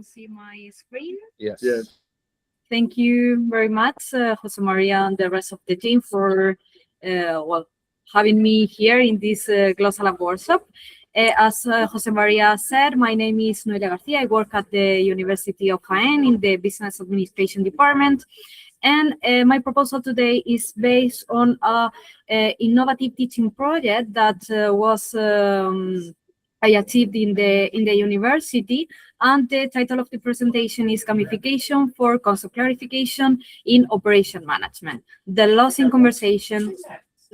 can see my screen. Yes. Yes. Thank you very much, Jose Maria and the rest of the team for having me here in this gLw workshop. As Jose Maria said, my name is Noelia Garcia. I work at the University of Jaén in the Business Administration Department. And my proposal today is based on a innovative teaching project that was I achieved in the university, and the title of the presentation is Gamification for Concept Clarification in Operation Management, the loss in conversation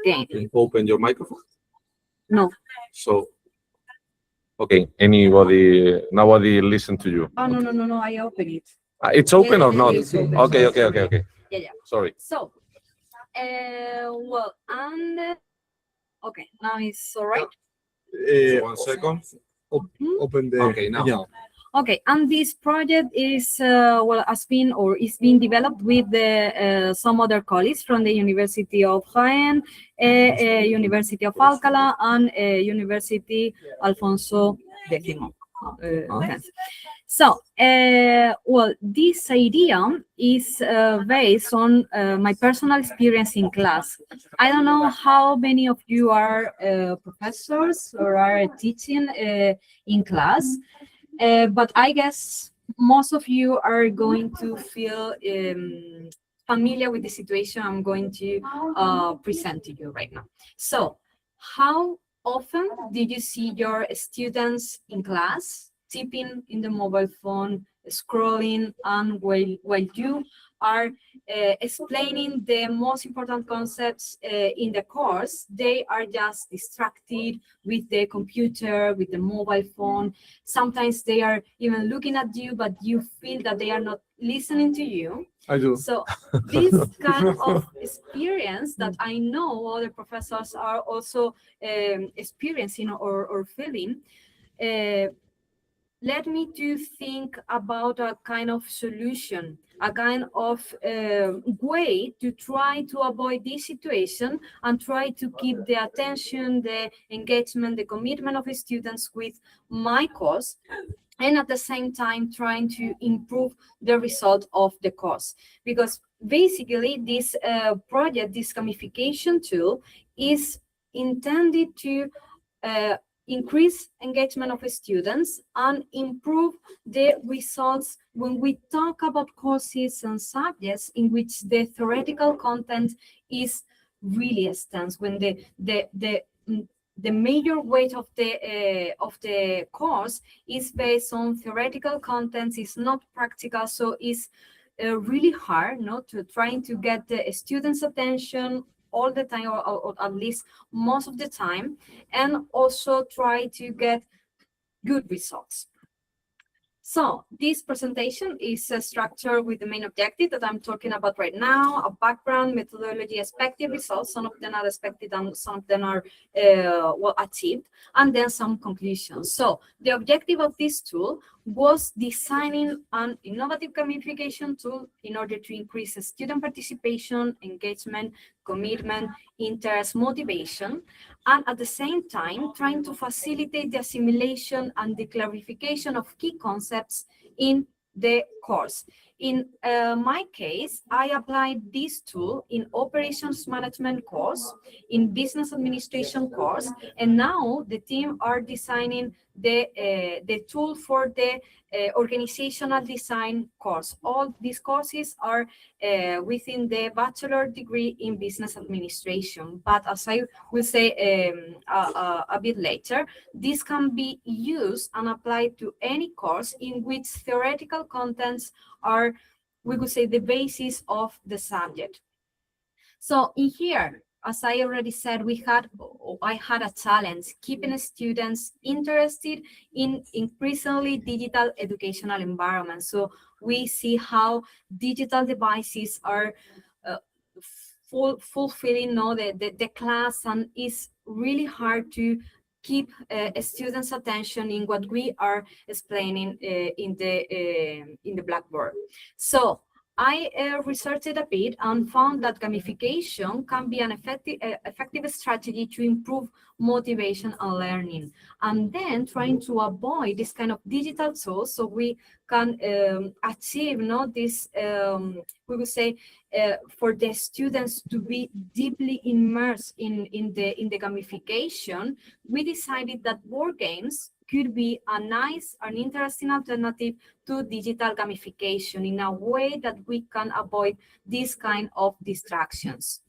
game. Can you open your microphone? No. So, okay, nobody listen to you. Oh, no, I open it. It's open or Yeah, not? it's open. Okay. Yeah. Sorry. So, okay, now it's all right. 1 second. Open the. Okay, now. Yeah. Okay, and this project is is being developed with some other colleagues from the University of Jaén, University of Alcalá, and University Alfonso X. So, this idea is based on my personal experience in class. I don't know how many of you are professors or are teaching in class, but I guess most of you are going to feel familiar with the situation I'm going to present to you right now. So, how often did you see your students in class typing in the mobile phone, scrolling, and while you are explaining the most important concepts in the course, they are just distracted with the computer, with the mobile phone. Sometimes they are even looking at you, but you feel that they are not listening to you. I do. So this kind of experience that I know other professors are also experiencing or feeling, led me to think about a kind of solution, a kind of way to try to avoid this situation and try to keep the attention, the engagement, the commitment of the students with my course, and at the same time trying to improve the result of the course. Because basically this project, this gamification tool, is intended to increase engagement of students and improve the results when we talk about courses and subjects in which the theoretical content is really extensive, when the major weight of the course is based on theoretical contents, is not practical, so it's really hard to trying to get the students' attention all the time, or at least most of the time, and also try to get good results. So this presentation is structured with the main objective that I'm talking about right now: a background, methodology, expected results. Some of them are expected and some of them are achieved, and then some conclusions. So the objective of this tool was designing an innovative gamification tool in order to increase student participation, engagement, commitment, interest, motivation, and at the same time trying to facilitate the assimilation and the clarification of key concepts in the course. In my case, I applied this tool in operations management course, in business administration course, and now the team are designing the tool for the organizational design course. All these courses are within the bachelor degree in business administration, but as I will say a bit later, this can be used and applied to any course in which theoretical contents are, we could say, the basis of the subject. So in here, as I already said, I had a challenge keeping students interested in increasingly digital educational environments. So we see how digital devices are fulfilling the class, and it's really hard to keep students' attention in what we are explaining in the blackboard. So I researched a bit and found that gamification can be an effective strategy to improve motivation and learning. And then trying to avoid this kind of digital tools so we can achieve this, we would say, for the students to be deeply immersed in the gamification, we decided that board games could be a nice and interesting alternative to digital gamification in a way that we can avoid this kind of distractions.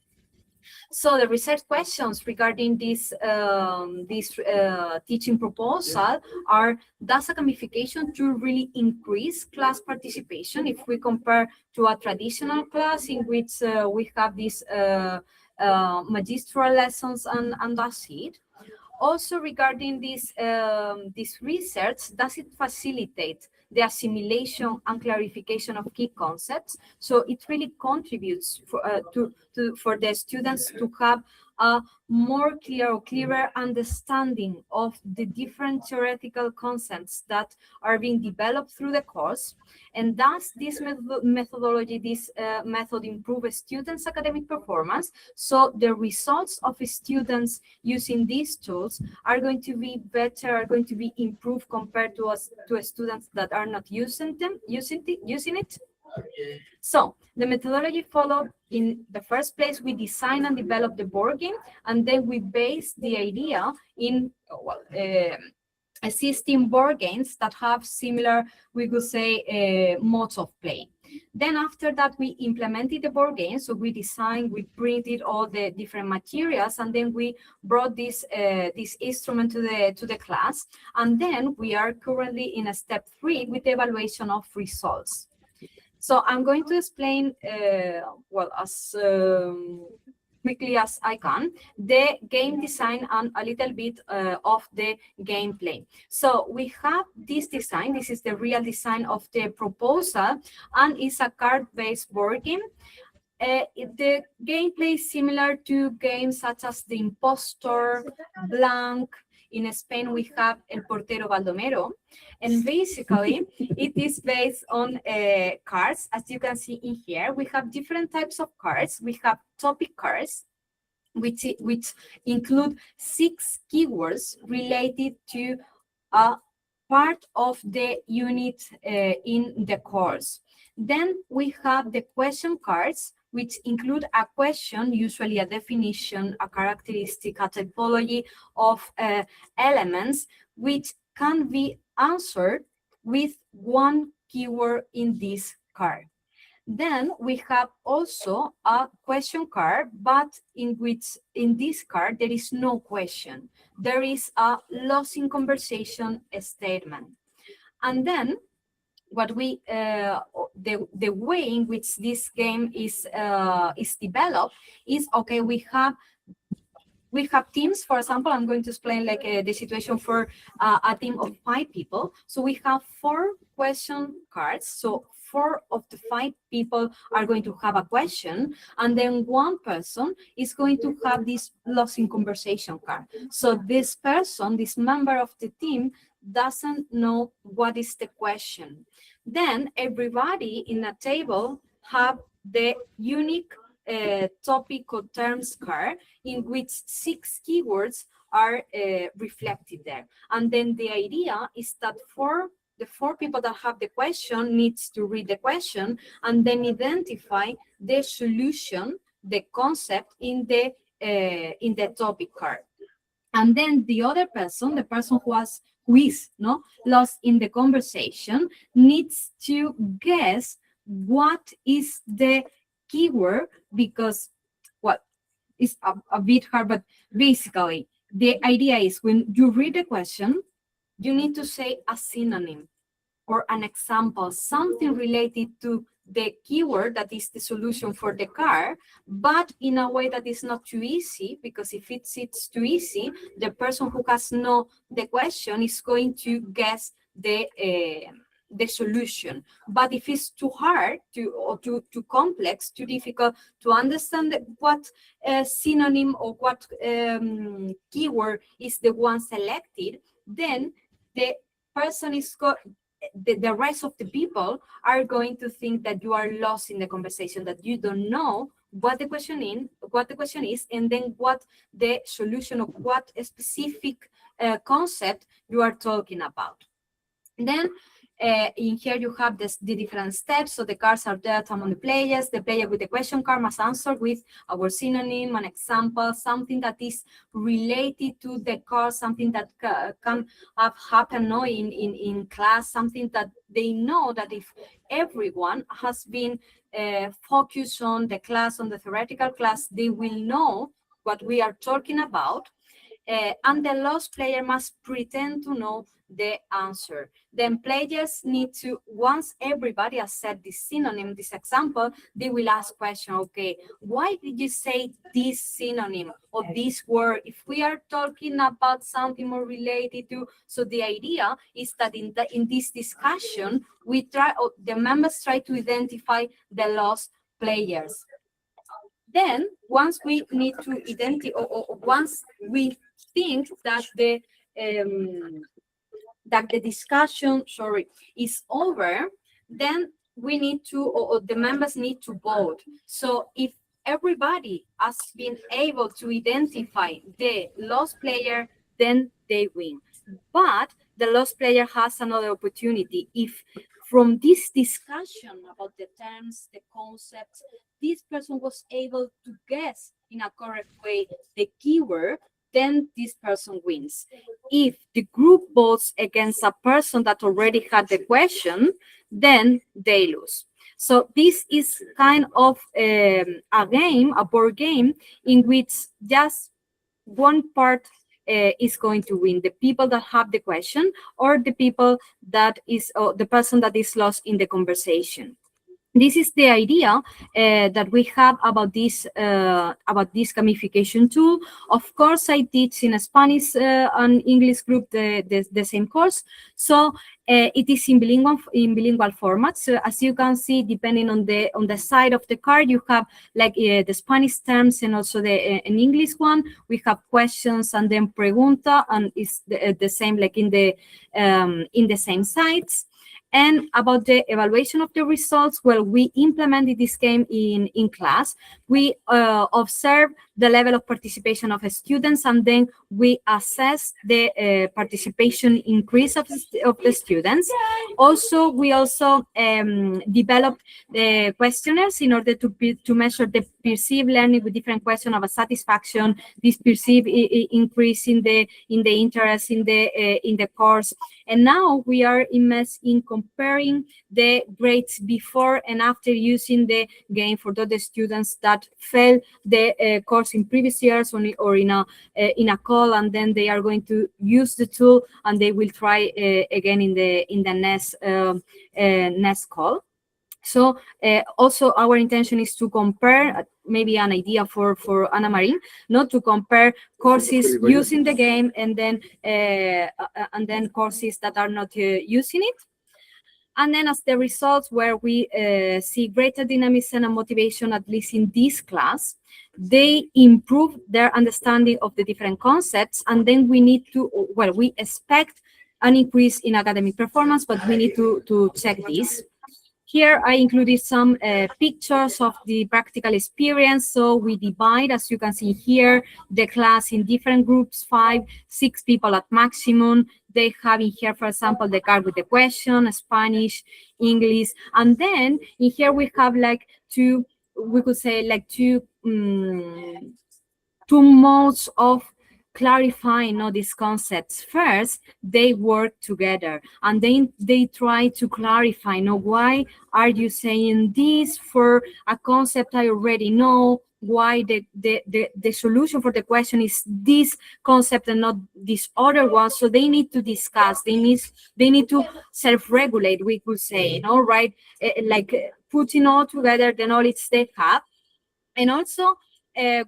So the research questions regarding this teaching proposal are: does a gamification tool really increase class participation if we compare to a traditional class in which we have these magistral lessons and that's it? Also, regarding this research, does it facilitate the assimilation and clarification of key concepts? So it really contributes for the students to have a more clearer understanding of the different theoretical concepts that are being developed through the course. And does this methodology, this method improve students' academic performance? So the results of students using these tools are going to be better, are going to be improved compared to students that are not using it. So the methodology followed: in the first place, we design and develop the board game, and then we base the idea in existing board games that have similar, we could say, modes of play. Then after that, we implemented the board game. So we designed, we printed all the different materials, and then we brought this instrument to the class. And then we are currently in a step 3 with the evaluation of results. So I'm going to explain, as quickly as I can, the game design and a little bit of the gameplay. So we have this design. This is the real design of the proposal, and it's a card-based board game. The gameplay is similar to games such as the Impostor, Blank. In Spain, we have El Portero Baldomero. And basically, it is based on cards. As you can see in here, we have different types of cards. We have topic cards, which include 6 keywords related to a part of the unit in the course. Then we have the question cards, which include a question, usually a definition, a characteristic, a typology of elements, which can be answered with 1 keyword in this card. Then we have also a question card, but in this card there is no question. There is a lost in conversation statement. And then what we the way in which this game is developed is, okay, we have teams. For example, I'm going to explain like the situation for a team of 5 people. So we have 4 question cards. So 4 of the 5 people are going to have a question, and then 1 person is going to have this lost in conversation card. So this person, this member of the team, doesn't know what is the question. Then everybody in a table have the unique topic or terms card in which 6 keywords are reflected there. And then the idea is that the 4 people that have the question needs to read the question and then identify the solution, the concept in the topic card. And then the other person, the person who is lost in the conversation, needs to guess what is the keyword, because, well, it's a bit hard, but basically the idea is when you read the question, you need to say a synonym or an example, something related to the keyword that is the solution for the card, but in a way that is not too easy, because if it's too easy, the person who has know the question is going to guess the solution. But if it's too hard or too complex, too difficult to understand what synonym or what keyword is the one selected, then the person the rest of the people are going to think that you are lost in the conversation, that you don't know what the question is, and then what the solution of what specific concept you are talking about. Then in here you have the different steps. So the cards are dealt among the players. The player with the question card must answer with our synonym, an example, something that is related to the card, something that can have happened in class, something that they know that if everyone has been focused on the class, on the theoretical class, they will know what we are talking about. And the lost player must pretend to know the answer. Then players need to, once everybody has said this synonym, this example, they will ask question, okay, why did you say this synonym or this word? If we are talking about something more related to, so the idea is that in this discussion, we try, the members try to identify the lost players. Then once we need to identify, or once we think that the discussion, is over, then we need to, or the members need to vote. So if everybody has been able to identify the lost player, then they win. But the lost player has another opportunity. If from this discussion about the terms, the concepts, this person was able to guess in a correct way the keyword, then this person wins. If the group votes against a person that already had the question, then they lose. So this is kind of a game, a board game, in which just one part is going to win, the people that have the question, or the people that is, or the person that is lost in the conversation. This is the idea that we have about this gamification tool. Of course, I teach in a Spanish and English group the same course, so it is in bilingual format. So as you can see, depending on the side of the card, you have like the Spanish terms and also an English one. We have questions and then pregunta, and it's the same like in the same sides. And about the evaluation of the results, well, we implemented this game in class. We observe the level of participation of students, and then we assess the participation increase of the students. Also, we developed the questionnaires in order to measure the perceived learning with different questions of a satisfaction, this perceived increase in the interest in the course. And now we are immersed in comparing the grades before and after using the game for those students that failed the course in previous years or in a call, and then they are going to use the tool and they will try again in the next call. So also our intention is to compare, maybe an idea for Ana Marie, not to compare courses using the game and then courses that are not using it. And then as the results where we see greater dynamism and motivation, at least in this class, they improve their understanding of the different concepts. And then we need to, well, we expect an increase in academic performance, but we need to check this. Here I included some pictures of the practical experience. So we divide, as you can see here, the class in different groups, 5, 6 people at maximum. They have in here, for example, the card with the question, Spanish, English. And then in here we have like two modes of clarifying these concepts. First, they work together and then they try to clarify, why are you saying this for a concept I already know? Why the solution for the question is this concept and not this other one? So they need to discuss. They need to self-regulate, we could say, right? Like putting all together the knowledge they have. And also,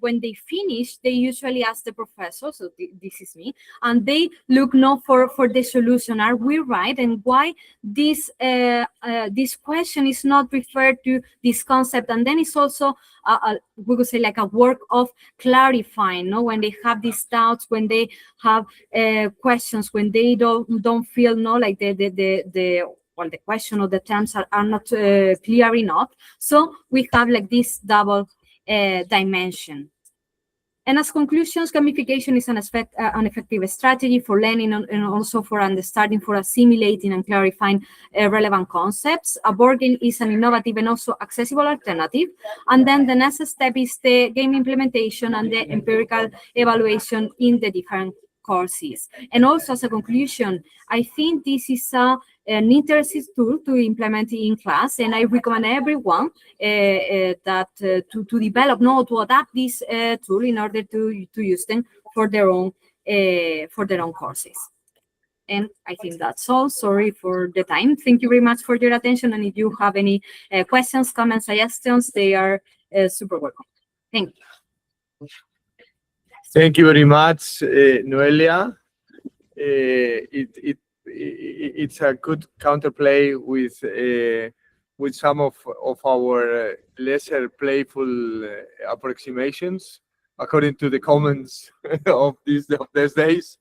when they finish, they usually ask the professor, so this is me, and they look for the solution. Are we right? And why this question is not referred to this concept? And then it's also, we could say, like a work of clarifying, when they have these doubts, when they have questions, when they don't feel, like the the question or the terms are not clear enough. So we have like this double dimension. And as conclusions, gamification is an effective strategy for learning and also for understanding, for assimilating and clarifying relevant concepts. A board game is an innovative and also accessible alternative. And then the next step is the game implementation and the empirical evaluation in the different courses. And also as a conclusion, I think this is an interesting tool to implement in class, and I recommend everyone that to develop, to adapt this tool in order to use them for their own courses. And I think that's all. Sorry for the time. Thank you very much for your attention. And if you have any questions, comments, suggestions, they are super welcome. Thank you. Thank you very much, Noelia. It's a good counterplay with some of our lesser playful approximations, according to the comments of these days.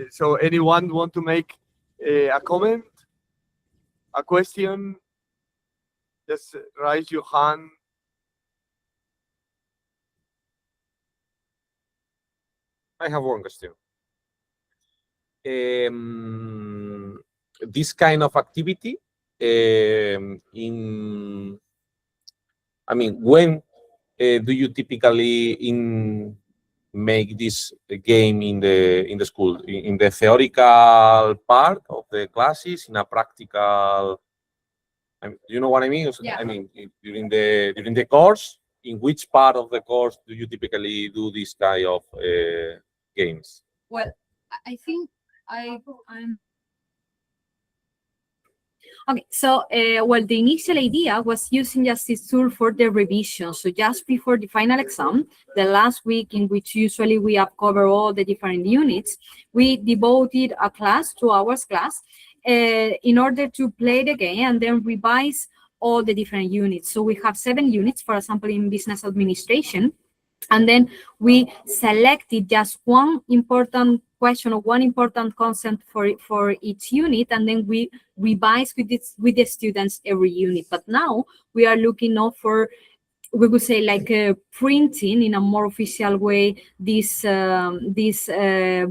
So, anyone want to make a comment, a question? Just raise your hand. I have one question. This kind of activity, when do you typically make this game in the school? In the theoretical part of the classes, in a practical? You know what I mean? Yeah. I mean, during the course, in which part of the course do you typically do this kind of games? Well, I think I'm okay. So, well, the initial idea was using just this tool for the revision. So just before the final exam, the last week in which usually we have covered all the different units, we devoted a class, 2 hours class, in order to play the game and then revise all the different units. So we have 7 units, for example, in business administration. And then we selected just one important question or one important concept for each unit, and then we revise with the students every unit. But now we are looking out for, we would say, like printing in a more official way this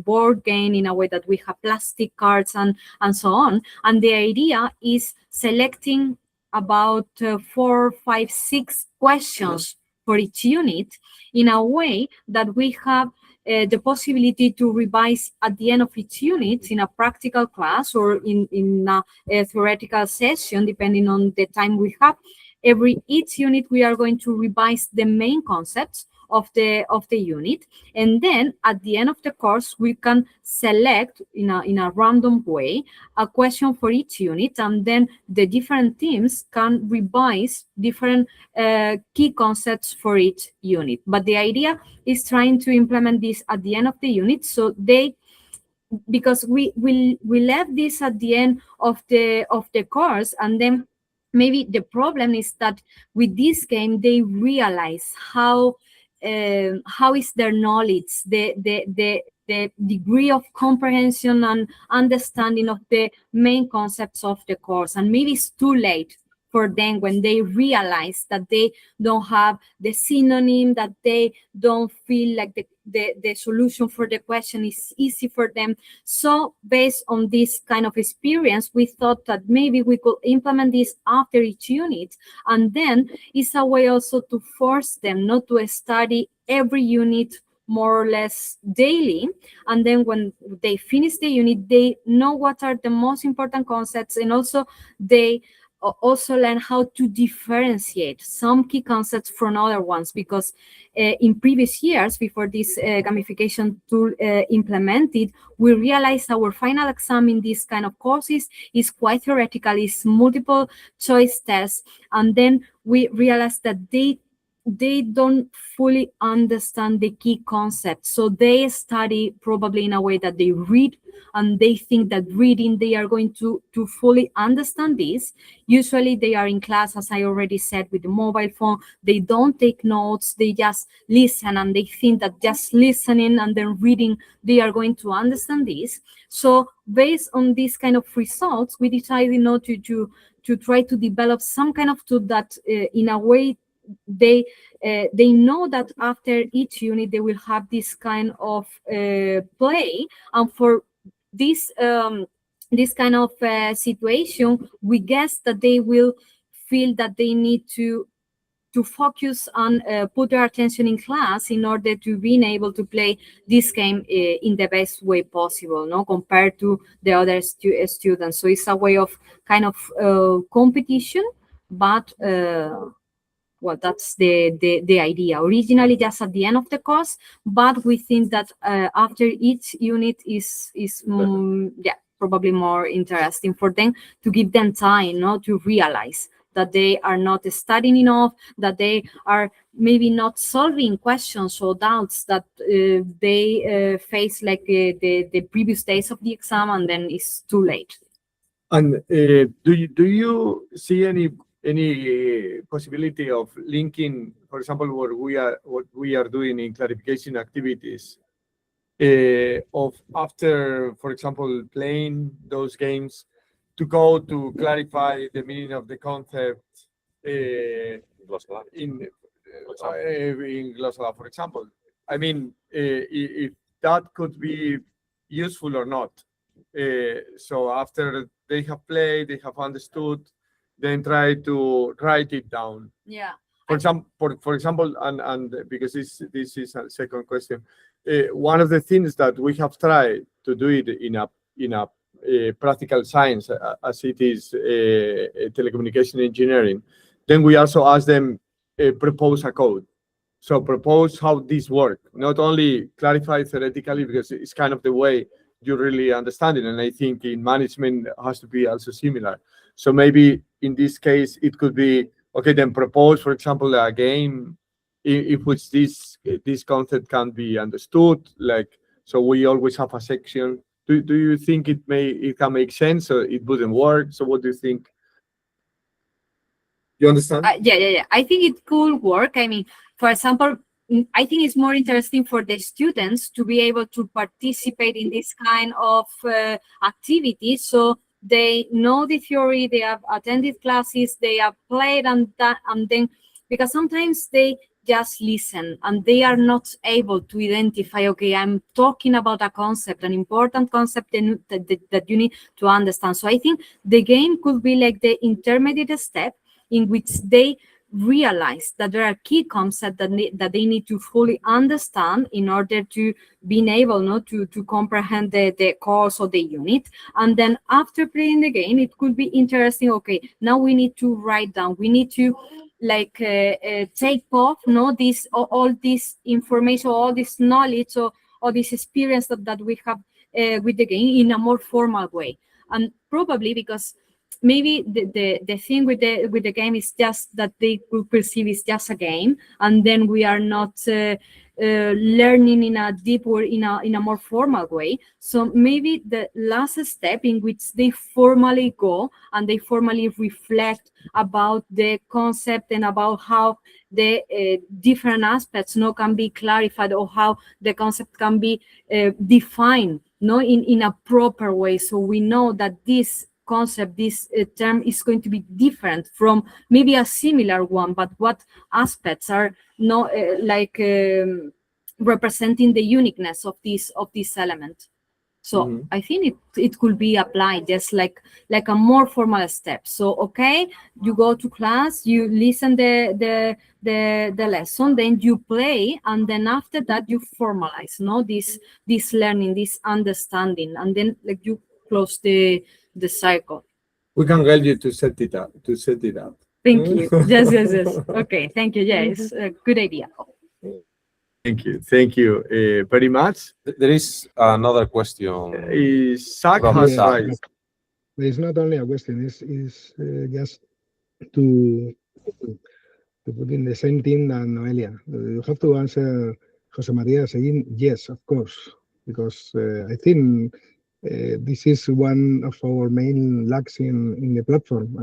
board game in a way that we have plastic cards and so on. And the idea is selecting about 4, 5, 6 questions for each unit in a way that we have the possibility to revise at the end of each unit in a practical class or in a theoretical session, depending on the time we have. Each unit we are going to revise the main concepts of the unit, and then at the end of the course we can select in a random way a question for each unit, and then the different teams can revise different key concepts for each unit. But the idea is trying to implement this at the end of the unit, so because we left this at the end of the course, and then maybe the problem is that with this game they realize how is their knowledge, the degree of comprehension and understanding of the main concepts of the course. And maybe it's too late for them when they realize that they don't have the synonym, that they don't feel like the solution for the question is easy for them. So based on this kind of experience, we thought that maybe we could implement this after each unit, and then it's a way also to force them not to study every unit more or less daily, and then when they finish the unit they know what are the most important concepts, and also they also learn how to differentiate some key concepts from other ones, because in previous years, before this gamification tool implemented, we realized our final exam in this kind of courses is quite theoretical, it's multiple choice tests, and then we realized that they they don't fully understand the key concepts. So they study probably in a way that they read, and they think that reading they are going to fully understand this. Usually they are in class, as I already said, with the mobile phone. They don't take notes, they just listen, and they think that just listening and then reading they are going to understand this. So based on these kind of results, we decided, you know, to try to develop some kind of tool that in a way they know that after each unit they will have this kind of play, and for this this kind of situation, we guess that they will feel that they need to focus on put their attention in class in order to being able to play this game in the best way possible, no, compared to the other students. So it's a way of kind of competition, but well, that's the idea. Originally, just at the end of the course, but we think that after each unit is yeah, probably more interesting for them, to give them time, no, to realize that they are not studying enough, that they are maybe not solving questions or doubts that they face like the previous days of the exam, and then it's too late. And do you see any possibility of linking, for example, what we are doing in clarification activities, of after, for example, playing those games, to go to clarify the meaning of the concept in gLw, for example? I mean, if that could be useful or not. So after they have played, they have understood, then try to write it down. Yeah. For example, and because this is a second question, one of the things that we have tried to do it in a practical science, as it is telecommunication engineering, then we also ask them propose a code. So propose how this works, not only clarify theoretically, because it's kind of the way you really understand it. And I think in management has to be also similar. So maybe in this case, it could be, okay, then propose, for example, a game in which this concept can be understood. Like, so we always have a section. Do you think it can make sense, or it wouldn't work? So what do you think? You understand? Yeah. I think it could work. I mean, for example, I think it's more interesting for the students to be able to participate in this kind of activities. So they know the theory, they have attended classes, they have played and then, because sometimes they just listen and they are not able to identify, okay, I'm talking about a concept, an important concept that you need to understand. So I think the game could be like the intermediate step in which they realize that there are key concepts that they need to fully understand in order to being able to comprehend the course or the unit. And then after playing the game, it could be interesting, okay, now we need to write down, we need to like take off this all this information, all this knowledge, or all this experience that we have with the game in a more formal way. And probably because maybe the thing with the game is just that they could perceive it's just a game, and then we are not learning in a deep or in a more formal way. So maybe the last step in which they formally go and they formally reflect about the concept and about how the different aspects can be clarified, or how the concept can be defined in a proper way. So we know that this concept, this term is going to be different from maybe a similar one, but what aspects are not representing the uniqueness of this element. So I think it could be applied just like a more formal step. So okay, you go to class, you listen the lesson, then you play, and then after that you formalize this learning, this understanding, and then like you close the cycle. We can help you to set it up. Thank you. Yes. Okay, thank you. Yeah, it's a good idea. Thank you very much. There is another question. Zach has raised. It's not only a question, it's just to to put in the same team than Noelia. You have to answer Jose Maria saying yes, of course, because I think this is one of our main lacks in the platform.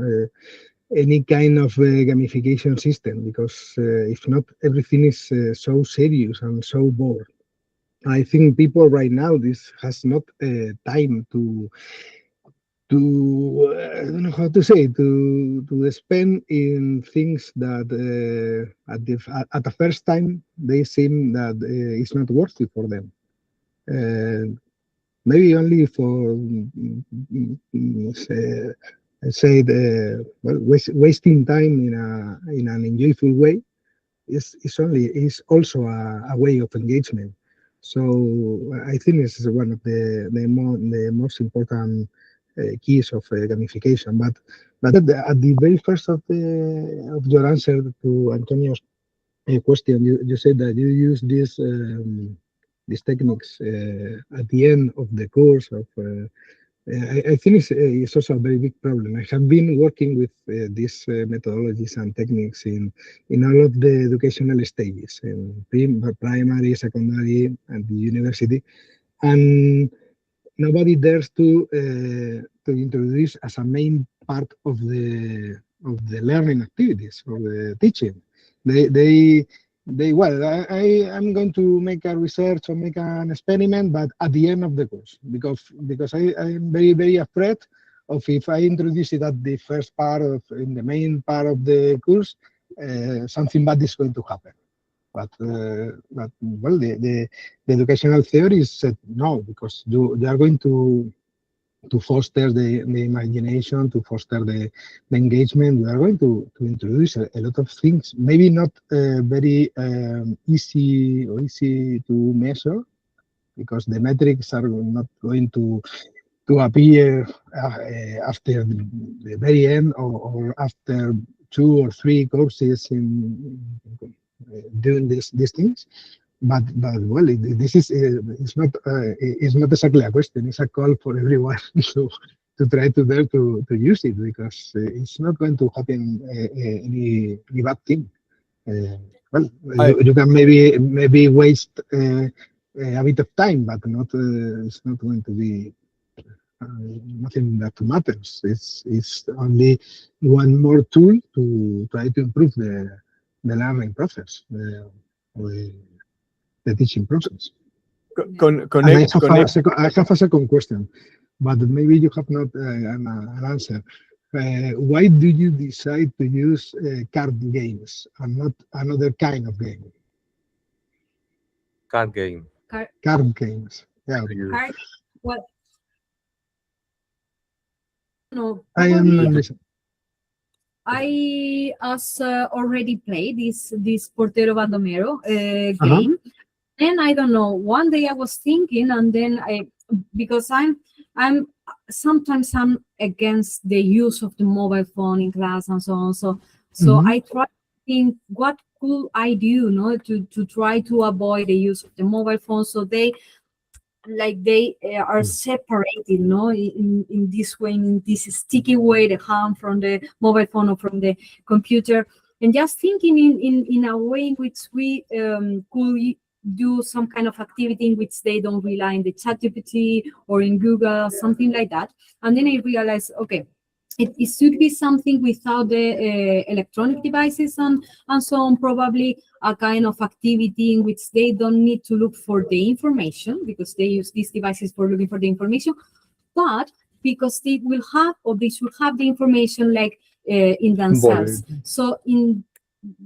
Any kind of gamification system, because if not, everything is so serious and so bored. I think people right now, this has not time to I don't know how to say, to spend in things that at the first time they seem that it's not worthy for them. Maybe only for say the wasting time in an enjoyable way is also a way of engagement. So I think this is one of the most important keys of gamification. But at the very first of your answer to Antonio's question, you said that you use these techniques at the end of the course of. I think it's also a very big problem. I have been working with these methodologies and techniques in all of the educational stages, in primary, secondary, and the university, and nobody dares to introduce as a main part of the learning activities or the teaching. They well, I'm going to make a research or make an experiment, but at the end of the course, because I'm very afraid of if I introduce it at the first part in the main part of the course, something bad is going to happen. But well, the educational theories said no, because you are going to foster the imagination, to foster the engagement. We are going to introduce a lot of things, maybe not very easy to measure, because the metrics are not going to appear after the very end or after 2 or 3 courses in doing these things. But well, this is it's not exactly a question. It's a call for everyone to try to dare to use it, because it's not going to happen any bad thing. Well, you can maybe waste a bit of time, but not it's not going to be nothing that matters. It's only one more tool to try to improve the learning process. The teaching process. I have a second question, but maybe you have not an answer. Why do you decide to use card games and not another kind of game? Card game. Card games. Yeah. What? No. I am listening. I already played this Portero Baldomero game. And I don't know, one day I was thinking, and then because I'm sometimes I'm against the use of the mobile phone in class and so on. So I try to think, what could I do, to try to avoid the use of the mobile phone, so they are separated, in this way, in this sticky way, the harm from the mobile phone or from the computer, and just thinking in a way in which we could do some kind of activity in which they don't rely on the ChatGPT or in Google, something like that. And then I realized, okay, it should be something without the electronic devices and so on, probably a kind of activity in which they don't need to look for the information, because they use these devices for looking for the information, but because they will have, or they should have, the information in themselves. So in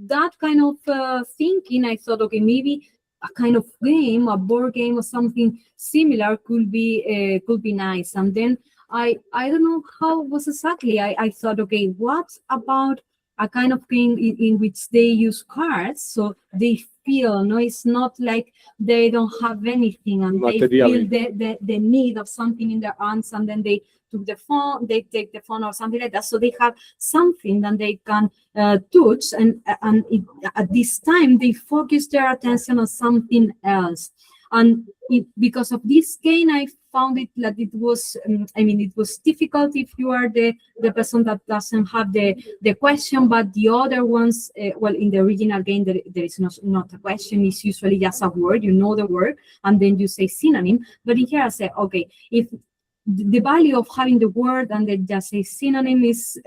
that kind of thinking, I thought, okay, maybe a kind of game, a board game or something similar could be nice. And then I don't know how it was exactly. I thought, okay, what about a kind of game in which they use cards, so they feel, it's not like they don't have anything and they feel the need of something in their hands, and then they take the phone or something like that, so they have something that they can touch, and at this time they focus their attention on something else. And because of this game, I found it that it was, it was difficult if you are the person that doesn't have the question, but the other ones, well, in the original game, there is not a question. It's usually just a word, you know the word, and then you say synonym. But in here I say, okay, if the value of having the word and then just say synonym is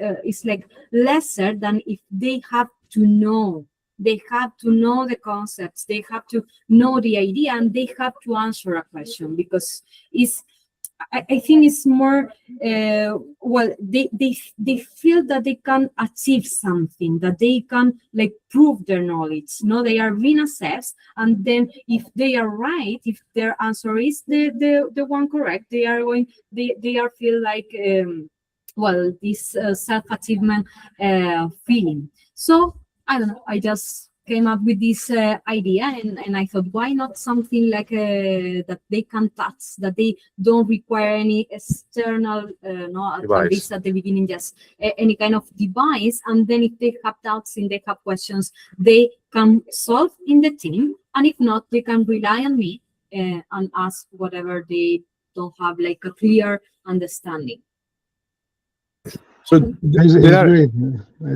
like lesser than if they have to know. They have to know the concepts, they have to know the idea, and they have to answer a question, because I think it's more, well, they feel that they can achieve something, that they can like prove their knowledge. No, they are being assessed, and then if they are right, if their answer is the one correct, they are feel like well, this self-achievement feeling. So I don't know, I just came up with this idea, and I thought, why not something like that they can touch, that they don't require any external, at least at the beginning, just any kind of device. And then if they have doubts and they have questions, they can solve in the team. And if not, they can rely on me and ask whatever they don't have like a clear understanding. So It's there are, great.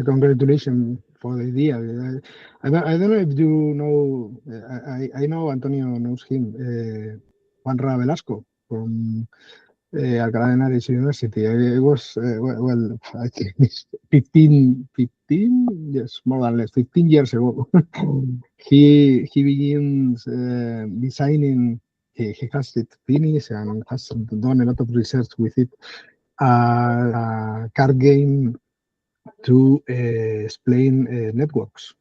Congratulations for the idea. I don't know if you know. I know Antonio knows him. Juanra Velasco from Alcalá de Henares University. I was well, I think it's 15, yes, more than less, 15 years ago. he begins designing. He has it finished and has done a lot of research with it. A card game to explain networks,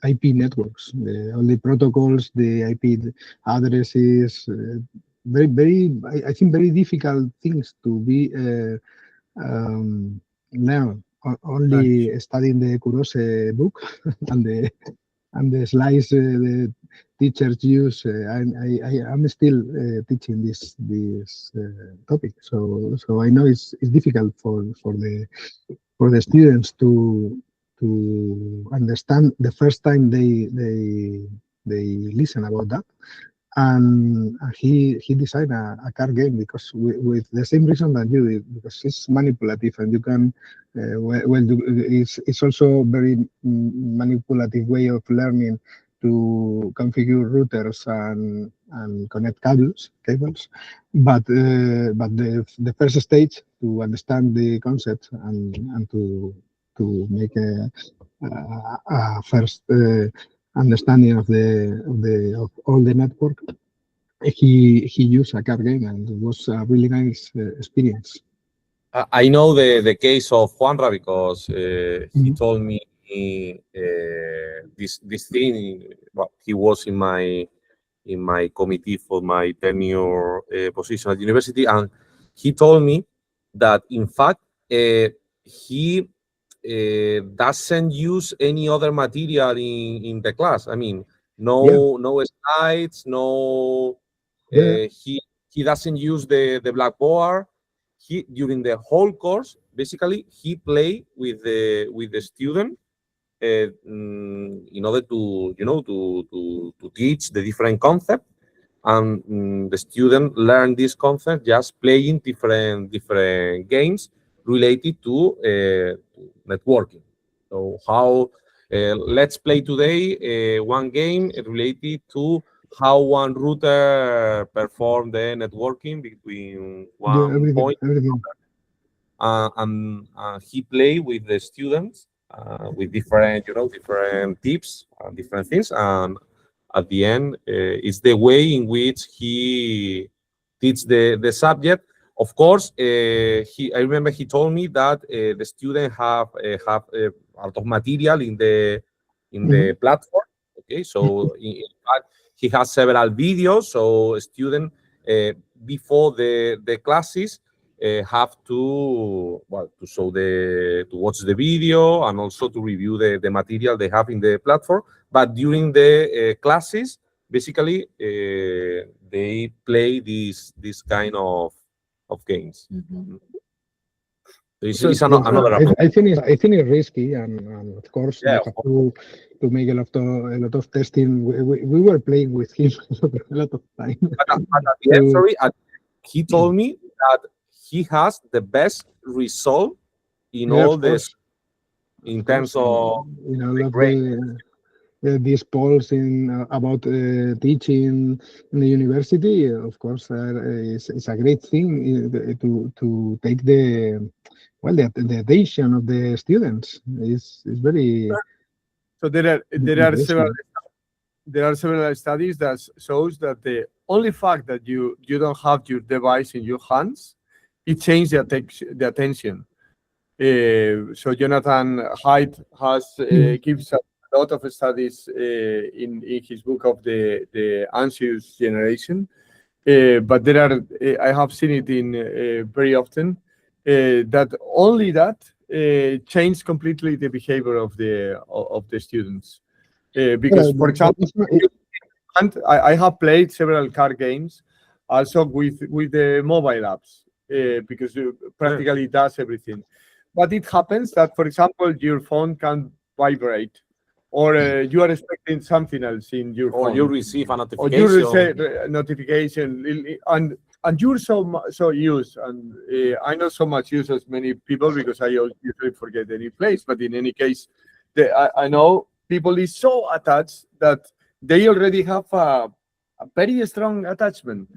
IP networks, all the protocols, the IP addresses, very, I think very difficult things to be learned. Only studying the Kurose book and the slides the teachers use. I'm still teaching this topic, so I know it's difficult for the students to understand the first time they listen about that. And he designed a card game because with the same reason that you did, because it's manipulative, and you can it's also very manipulative way of learning to configure routers and connect cables. But the first stage to understand the concept and to make a first understanding of all the network, he used a card game, and it was a really nice experience. I know the case of Juanra because he told me this thing. Well, he was in my committee for my tenure position at university, and he told me that in fact he doesn't use any other material in the class. I mean, no slides, no. He doesn't use the blackboard. He during the whole course, basically, he play with the student in order to to teach the different concept, and the student learn this concept just playing different games related to networking. So how let's play today one game related to how one router perform the networking between one point. Everything. And he play with the students with different different tips and different things, and at the end it's the way in which he teach the subject. Of course, I remember he told me that the student have a lot of material in the platform. Okay, so in fact he has several videos, so a student before the classes have to watch the video and also to review the material they have in the platform. But during the classes, basically they play this kind of games. It's another approach. I think it's risky, and of course you have to make a lot of testing. We were playing with him a lot of time. But at the end, sorry, he told me that he has the best result in Yeah, all of this course. in Of course, terms of in all of grade. these polls in about teaching in the university, of course, it's a great thing to take the well the attention of the students. Is very So interesting. there are several studies that shows that the only fact that you don't have your device in your hands, it changes the attention. So Jonathan Haidt has gives a lot of studies in his book of the anxious generation. But there are I have seen it in very often that only that changed completely the behavior of the students. Because, for But example, and I have played several card games also with the mobile apps because practically it does everything. But it happens that, for example, your phone can vibrate, or you are expecting something else in your or phone, you receive a or you notification. receive a notification, and you're so used, and I not so much use as many people because I usually forget any place. But in any case, I know people is so attached that they already have a very strong attachment,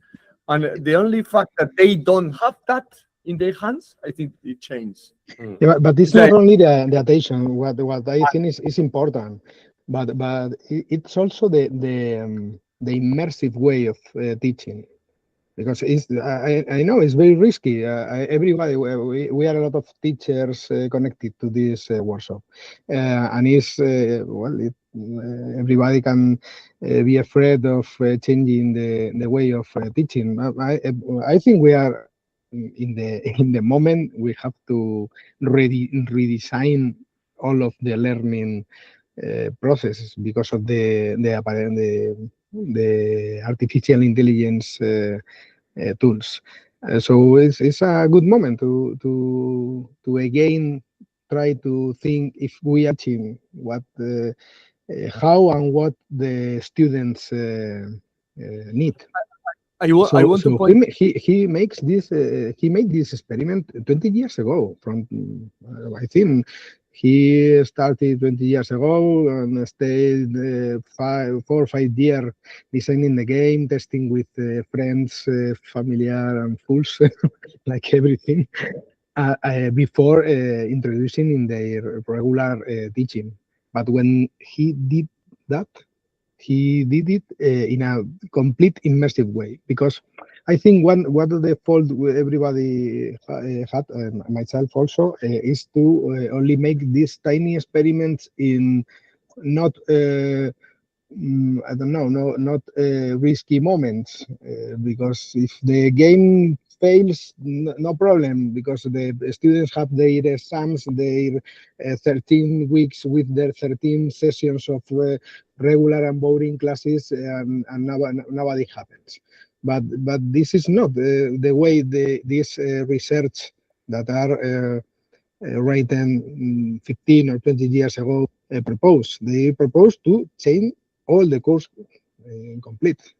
and the only fact that they don't have that in their hands, I think it changed. yeah, but it's It's not like, only the attention. What I think is important, but it's also the immersive way of teaching. Because I know it's very risky. Everybody, we are a lot of teachers connected to this workshop, and it's well, everybody can be afraid of changing the way of teaching. I think we are in the in the moment we have to redesign all of the learning processes because of the artificial intelligence. Tools. So it's a good moment to again try to think if we are teaching what how and what the students need. I want to So point. he makes this he made this experiment 20 years ago. From I think he started 20 years ago and stayed 4 or 5 years designing the game, testing with friends, familiar and fools, like everything, before introducing in their regular teaching. But when he did that, he did it in a complete immersive way because I think one of the fault everybody had, myself also, is to only make these tiny experiments in not I don't know, not risky moments, because if the game fails, no problem, because the students have their exams, their 13 weeks with their 13 sessions of regular and boring classes, and nobody happens. But this is not the way this research that are written 15 or 20 years ago proposed. They proposed to change all the course complete.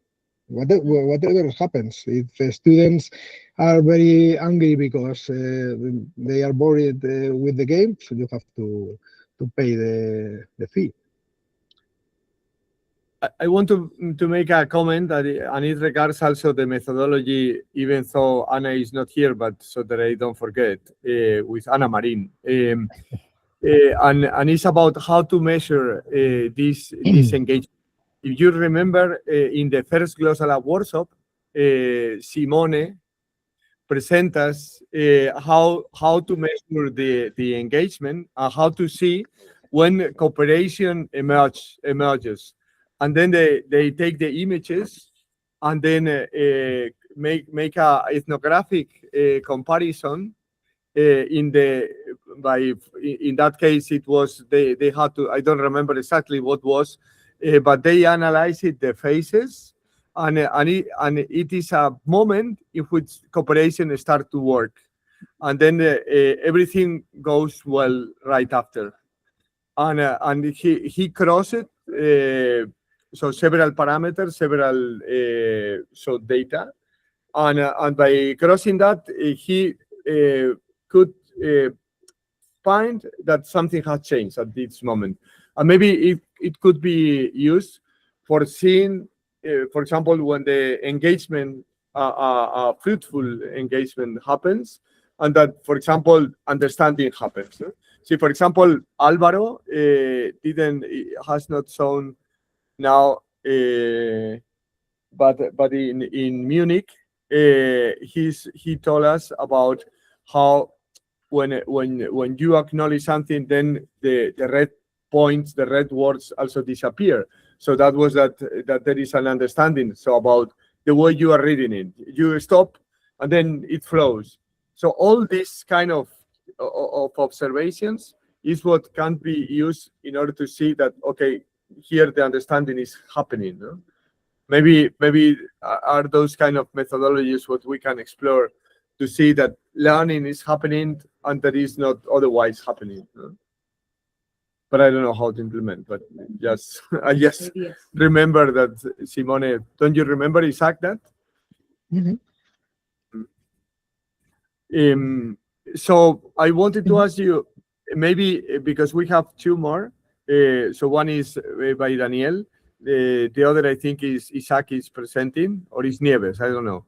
Whatever happens, if students are very angry because they are bored with the game, so you have to pay the fee. I want to make a comment that and it regards also the methodology, even though Anna is not here, but so that I don't forget, with Anna Marin. And it's about how to measure this engagement. If you remember, in the first Glossal Lab workshop, Simone present us how to measure the engagement and how to see when cooperation emerges. And then they take the images and then make a ethnographic comparison in that case it was they had to, I don't remember exactly what was, but they analyzed the faces and it is a moment in which cooperation start to work, and then everything goes well right after. And he crossed so several parameters, several so data, and by crossing that, he could find that something has changed at this moment, and maybe it could be used for seeing, for example, when the engagement, fruitful engagement happens, and that, for example, understanding happens. See, for example, Alvaro has not shown now, but in Munich, he told us about how when you acknowledge something, then the red points, the red words also disappear. So that was that there is an understanding. So about the way you are reading it, you stop and then it flows. So all this kind of observations is what can be used in order to see that, okay, here the understanding is happening. No? Maybe are those kind of methodologies what we can explore to see that learning is happening and that is not otherwise happening. No? But I don't know how to implement. But just I just remember that, Simone. Don't you remember, Isaac, that? Mm-hmm. So I wanted to ask you, maybe because we have two more. So one is by Daniel. The other, I think, is Isaac is presenting, or is Nieves. I don't know.